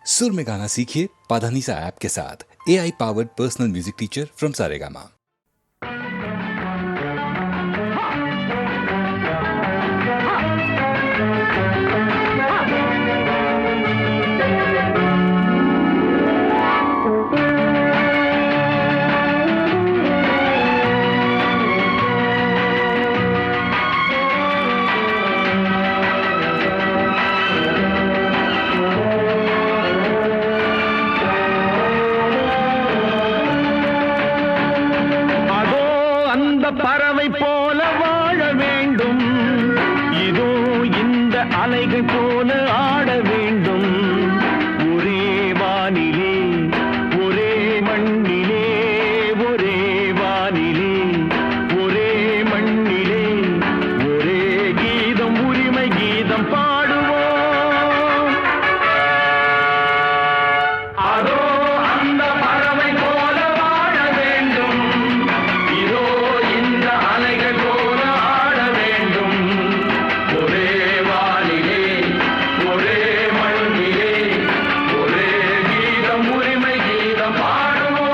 सुर में गाना सीखिए पाधानीसा ऐप के साथ। AI powered personal music teacher from Saregama. பறவை போல வாழ வேண்டும், இதோ இந்த அலைகள் போல ஆட வேண்டும். ஒரே வானிலே ஒரே மண்ணிலே, ஒரே வானிலே ஒரே மண்ணிலே, ஒரே கீதம் உரிமை கீதம் பாடுவோம். அதோ அந்த பறவை போல வாழ வேண்டும், இதோ இந்த அலைகள் போல ஆட வேண்டும். ஒரே வானிலே ஒரே மண்ணிலே, ஒரே கீதம் உரிமை கீதம் பாடுவோம்.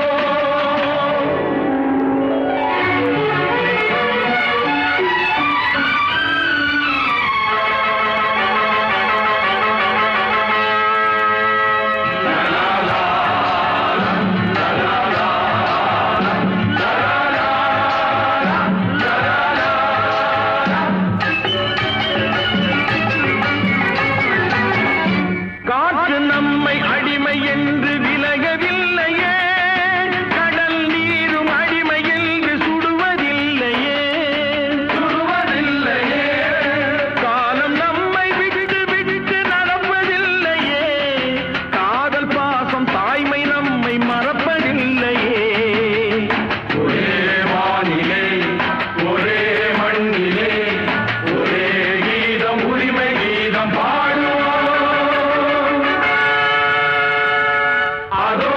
காற்று நம்மை அடிமை என்று விலகவில்லையே, கடல் நீரும் அடிமை என்று சுடுவதில்லையே, சுடுவதில்லையே. காலம் நம்மை விட்டு விட்டு நடப்பதில்லையே, காதல் பாசம் தாய்மை நம்மை மறப்பதில்லையே. ஒரே வானிலே ஒரே மண்ணிலே, ஒரே கீதம் உரிமை கீதம் பாடுவோம். அதோ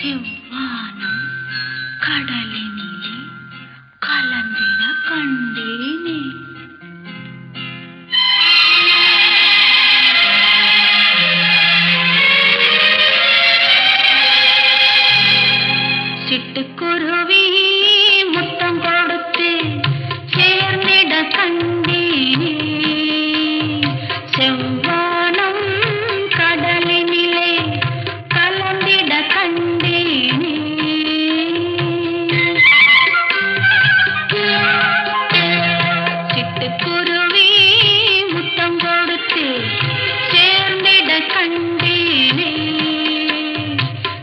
செவ்வானம் கடலினிலே கலந்திட கண்டேனே. சிட்டுக்குருவி முத்தம் கொடுத்து சேர்ந்திட கண்டேனே. செவ்வானம் கடலினிலே கலந்திட கண்டேனே. சிட்டுக்குருவி முத்தம் கொடுத்து சேர்ந்திட கண்டேனே.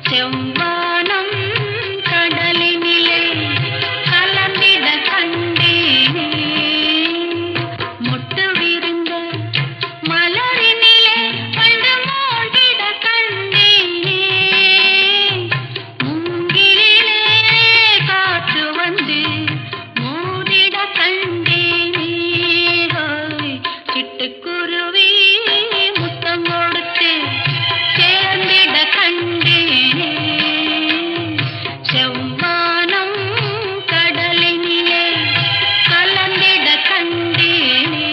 செவ்வானம் கடலினிலே கலந்திட கண்டேனே. மொட்டு விரிந்த மலரினிலே வண்டு மூடிட கண்டேனே. மூங்கிலிலே காற்று வந்து மூடிட கண்டேனே. சிட்டுக்குருவி முத்தம் கொடுத்து சேர்ந்திட கண்டேனே. செவ்வானம் கடலினிலே கலந்திட கண்டேனே.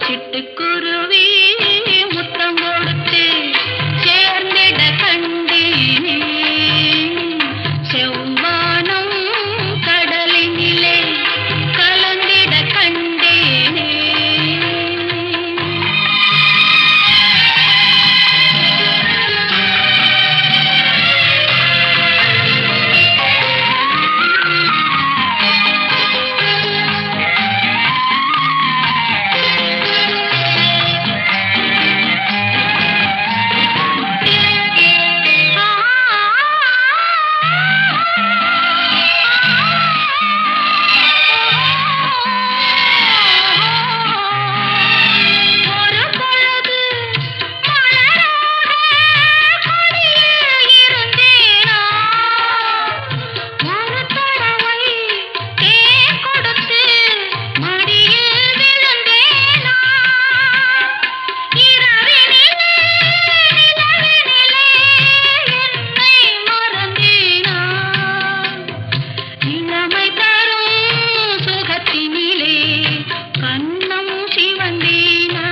சிட்டுக்குருவி முத்தம் கொடுத்து சேர்ந்திட கண்டேனே. செவ்வானம் கடலினிலே கலந்திட கண்டேனே. ஒரு பொழுது மலராக கொடியில் இருந்தேனா. ஒரு தடவை தேன் கொடுத்து மடியில் விழுந்தேனா. இரவினிலே நிலவினிலே என்னை மறந்தேனா. இளமை தரும் சுகத்தினிலே கண்ணம் சிவந்தேனா.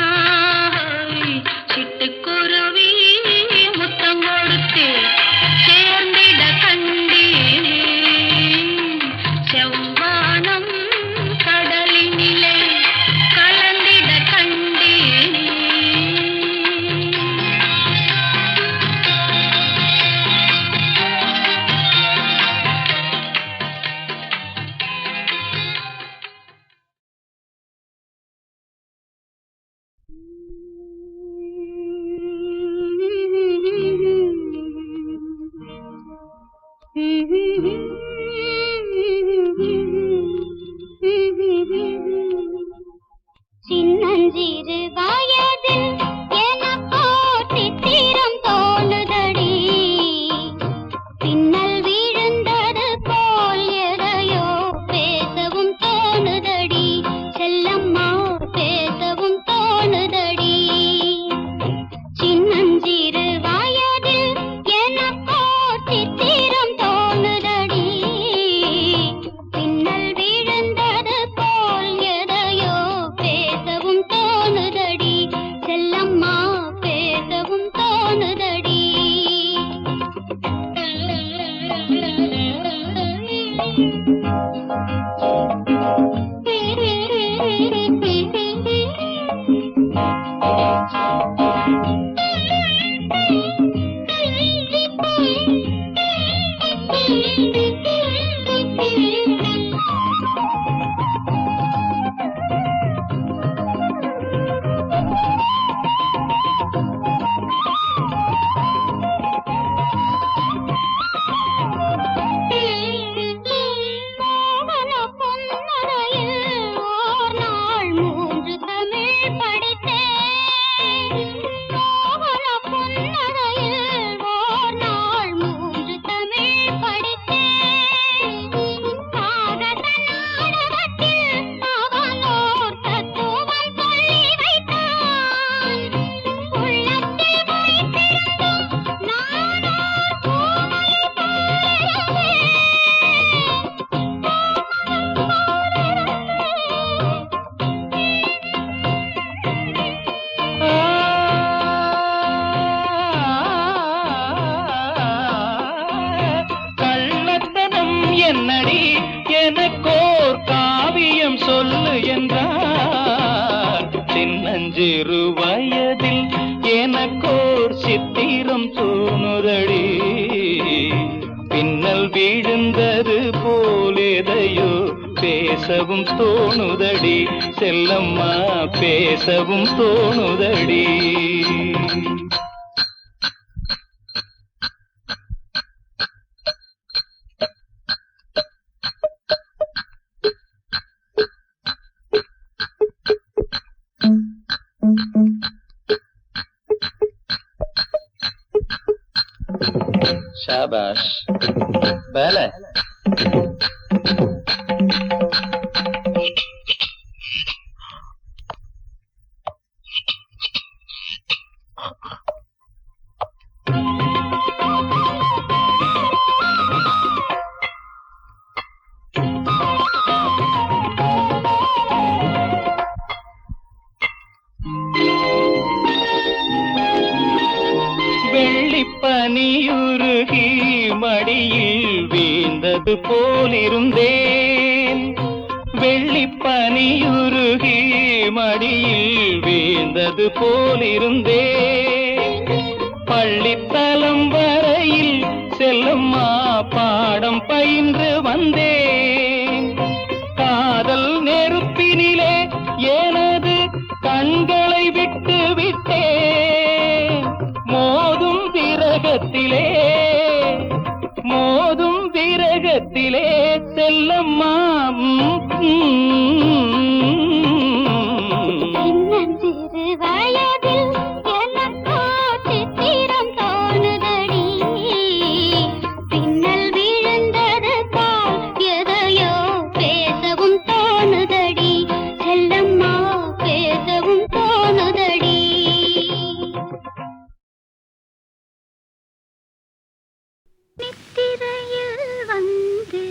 சிட்டுக்குருவி முத்தம் கொடுத்து சேர்ந்திட கண்டேனே. செவ்வானம் கடலினிலே கலந்திட கண்டேனே. சின்னஞ்சிறு வயதில் எனக்கோ சித்திரம் தோணுதடி. பின்னல் விழுந்தது போல் எதற்கோ மோகன பொன்னரையில் ஓர் நாள் மூன்று தமிழ் படித்தேன். மோகன பொன்னரையில் ஓர் நாள் மூன்று தமிழ் படித்தேன். காகத நாடகத்தில் அவனோர் தத்துவம் சொல்லி வைத்தான். உள்ளத்தில் வைத்திருந்தும் நானோர் பூமலை போலிருந்தேன். கள்ளத்தனம் என்னடி எனக்கோர் காவியம் சொல்லு என்றார். சின்னஞ்சிறு வயதில் எனக்கோர் சித்திரம் தோணுதடி. பின்னல் விழுந்தது போலேதையோ பேசவும் தோணுதடி. செல்லம்மா பேசவும் தோணுதடி. शाबाश पहले வெள்ளிப்பனியுருகி மடியில் வீழ்ந்தது போலிருந்தேன். வெள்ளிப்பனியுருகி மடியில் வீழ்ந்தது போலிருந்தேன். பள்ளித்தலம் வரையில் செல்லம்மா பாடம் பயின்று வந்தேன். காதல் நெருப்பினிலே எனது கண்களை விட்டு விட்டேன். மோதும் விரகத்திலே செல்லம்மா. சின்னஞ்சிறு வயதில் எனக்கோ சித்திரம் தோணுதடி. பின்னல் விழுந்தது போல் எதையோ பேசவும் தோணுதடி. செல்லம்மா பேசவும் தோணுதடி. நித்திரையில் வந்து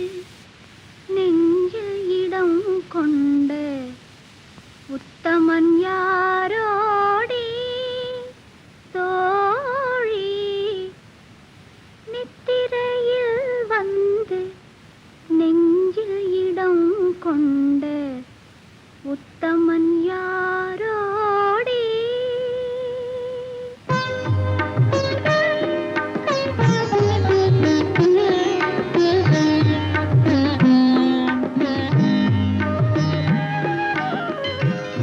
நெஞ்சில் இடம் கொண்டு உத்தமன் யாரோடி தோழி. நித்திரையில் வந்து நெஞ்சில் இடம் கொண்டு உத்தமன் யாரோடி.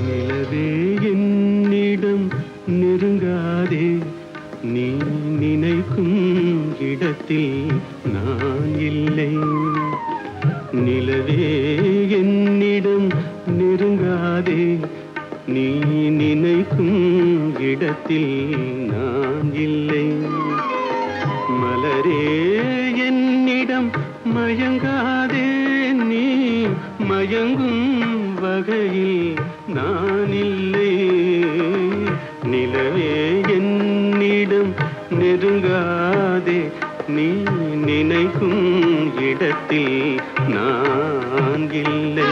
நிலவே என்னிடம் நெருங்காதே. நீ நினைக்கும் இடத்தில் நான் இல்லை. நிலவே என்னிடம் நெருங்காதே. நீ நினைக்கும் இடத்தில் நான் இல்லை. மலரே என்னிடம் மயங்காதே. நீ மயங்கும் வகையில் நான் இல்லை. நிலவே என்னிடம் நெருங்காதே. நீ நினைக்கும் இடத்தில் நான் இல்லை.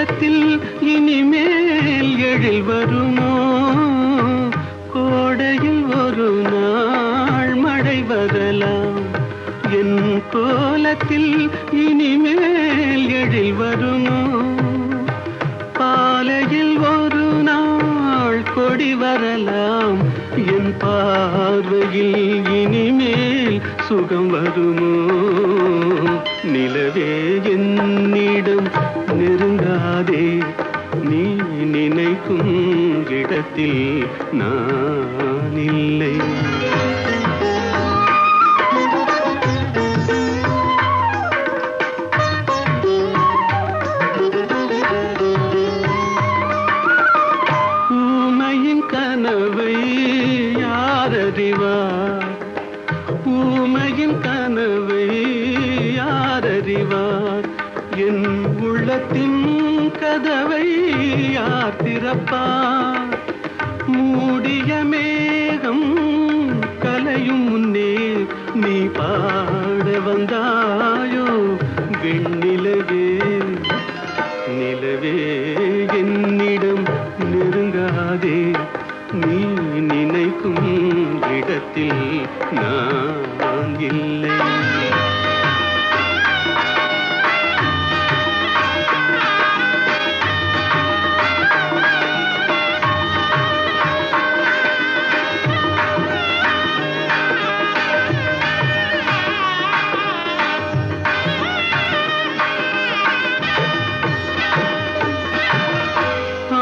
கோலத்தில் இனிமேல் எழில் வருமோ? கோடையில் ஒரு நாள் மழை வரலாம். என் கோலத்தில் இனிமேல் எழில் வருமோ? பாலையில் ஒரு நாள் கொடி வரலாம். என் பார்வையில் இனிமேல் சுகம் வருமோ? நிலவே என்னிடம் நெருங்காதே, நீ நினைக்கும் இடத்தில் நான் இல்லை. ஊமையின் கனவை யார் அறிவார்? ஊமையின் கனவை யார் அறிவார்? என் உள்ளத்தின் கதவை யார் திறப்பார்? மூடிய மேகம் கலையும் முன்னே நீ பாட வந்தாயோ வெண்ணிலவே? நிலவே என்னிடம் நெருங்காதே, நீ நினைக்கும் இடத்தில் நான் இல்லை.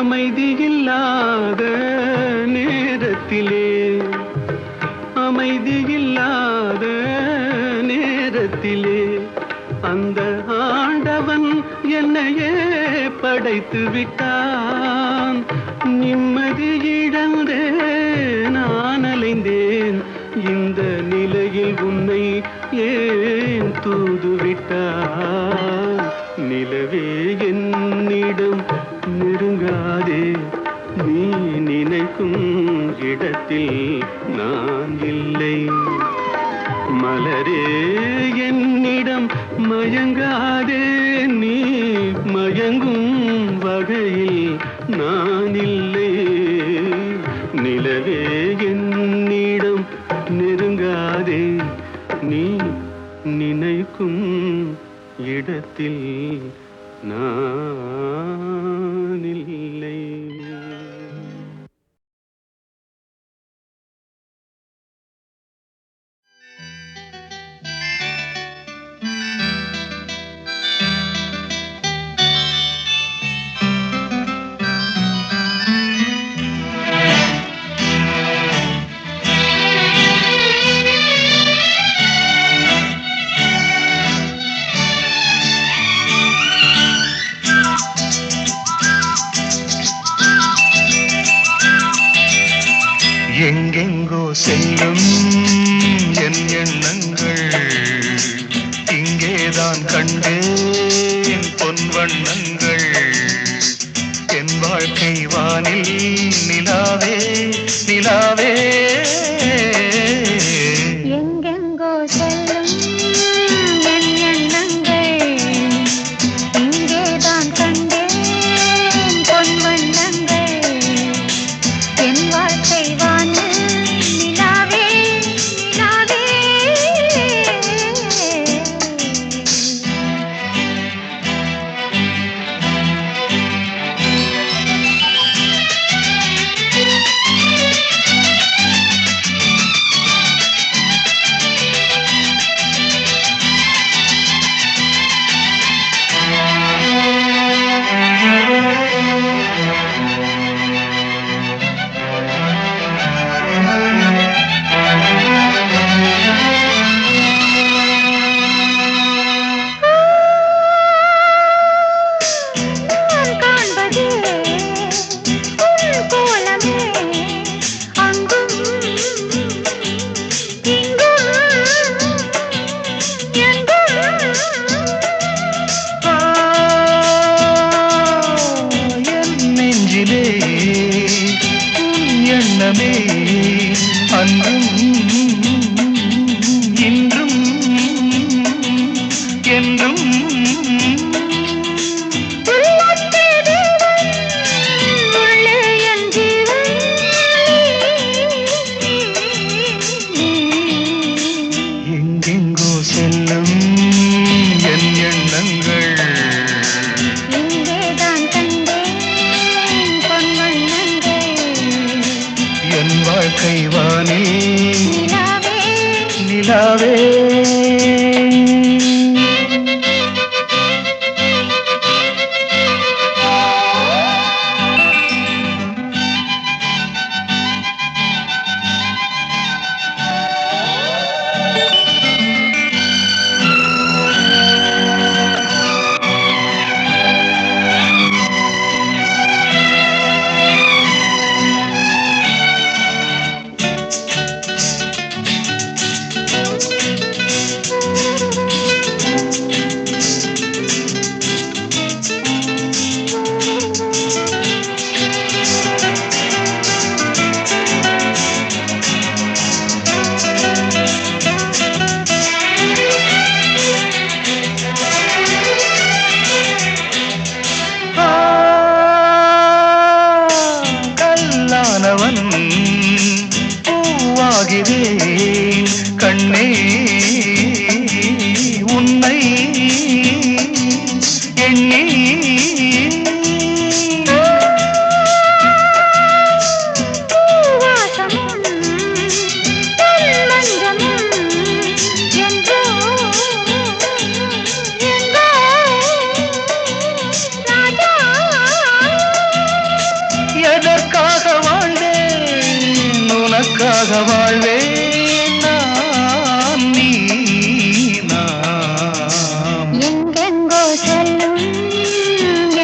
அமைதியில்லாத நேரத்திலே, அமைதியில்லாத நேரத்திலே அந்த ஆண்டவன் என்னையே படைத்து விட்டான். நிம்மதி இழந்தே நான் அலைந்தேன். இந்த நிலையில் உன்னை ஏன் தூது விட்டான்? நிலவே என்னிடம் நெருங்காதே, நீ நினைக்கும் இடத்தில் நான் இல்லை. மலரே என்னிடம் மயங்காதே, நீ மயங்கும் வகையில் நான் இல்லை. நிலவே என்னிடம் நெருங்காதே, நீ நினைக்கும் இடத்தில் நான் இல்லை. எங்கெங்கோ செல்லும் என் எண்ணங்கள், இங்கேதான் கண்டேன் பொன் வண்ணங்கள். என் வாழ்க்கை வானில் நிலாவே நிலாவே. எங்கெங்கோ செல்லும் என் எண்ணங்கள், இங்கேதான் கண்டேன் பொன் வண்ணங்கள். என் வாழ்க்கை வானில் நிலாவே நிலாவே. வாழ்க்கை வானில் நிலாவே நிலாவே கல்லானவன் பூவாகிறேன் கண்ணே உன்னை எண்ணி பூவாசமும் பொன்மஞ்சமும் என்றோ எங்கோ ராஜா எதற்காக வாழ்ந்தேன் உனக்காக வாழ்வேன் நான் நீ நாம் எங்கெங்கோ செல்லும்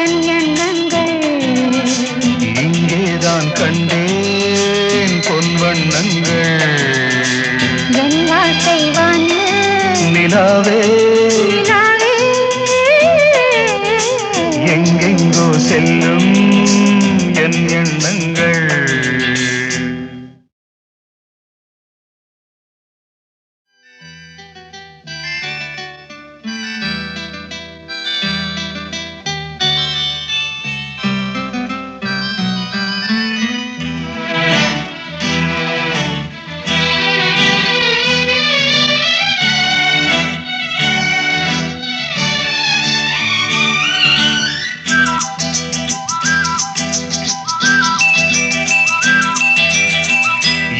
என் எண்ணங்கள் இங்கேதான் கண்டேன் பொன் வண்ணங்கள் என் வாழ்க்கை வானு நிலாவே நிலாவே எங்கெங்கோ செல்லும் என் எண்ணங்கள்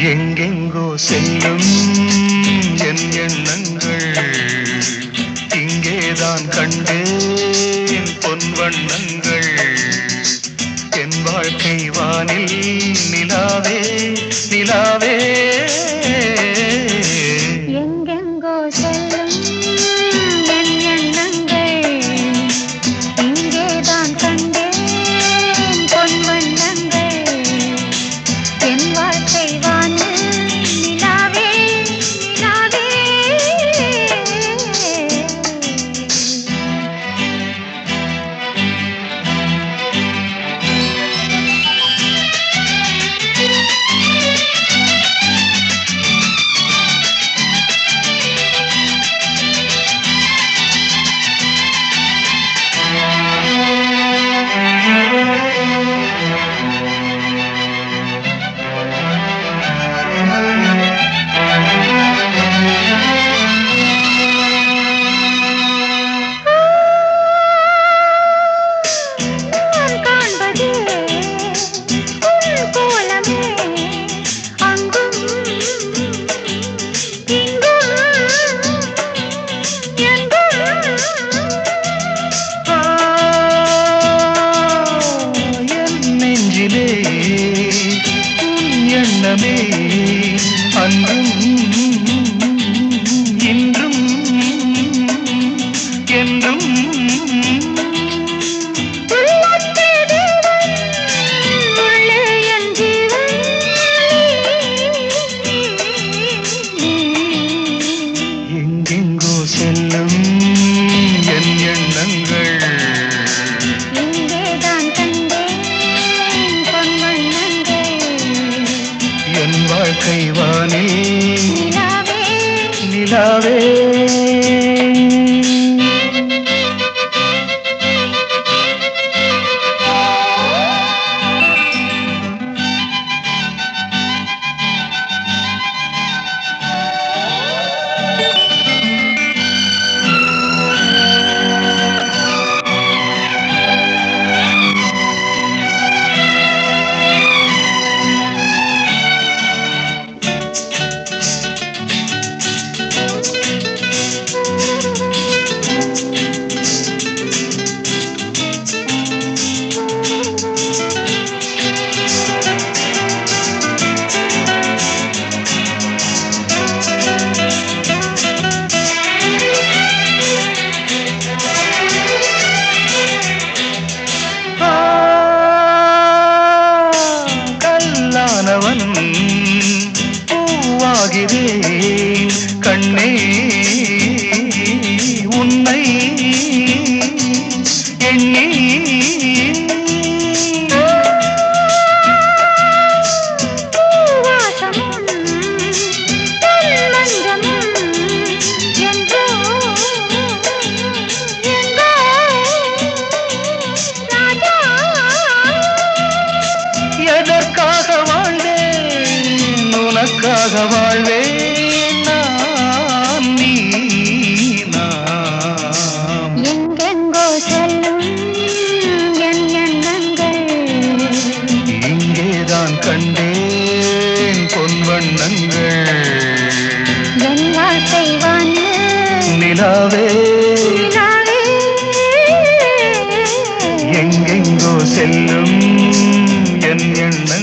எங்கெங்கோ செல்லும் என் எண்ணங்கள் இங்கேதான் கண்டேன் பொன் வண்ணங்கள் என் வாழ்க்கை வானில் நிலாவே நிலாவே எங்கெங்கோ செல்லும் என் எண்ணங்கள் இங்கேதான் கண்டேன் பொன் வண்ணங்கள் என் வாழ்க்கை வானு நிலாவே நிலாவே நான் காண்பதே உன் கோலமே அங்கும் இங்கும் எங்கும் ஆ, என் நெஞ்சிலே உன் எண்ணமே அன்றும் இன்றும் என்றும் உள்ளத்தே தேவன் உள்ளே என் ஜீவன் எங்கெங்கோ செல்லும் என் எண்ணங்கள் இங்கேதான் கண்டேன் பொன் வண்ணங்கள் என் வாழ்க்கை வானில் நிலாவே நிலாவே பூவாசமும் பொன்மஞ்சமும் என்றோ எங்கோ ராஜா எதற்காக வாழ்ந்தேன் உனக்காக வாழ்வேன் நான் நீ நாம் எங்கெங்கோ செல்லும் என் எண்ணங்கள் இங்கேதான் கண்டேன் பொன்வண்ணங்கள் என் வாழ்க்கை வான்னு நிலாவே நிலாவே எங்கெங்கோ செல்லும் என் எண்ணங்கள்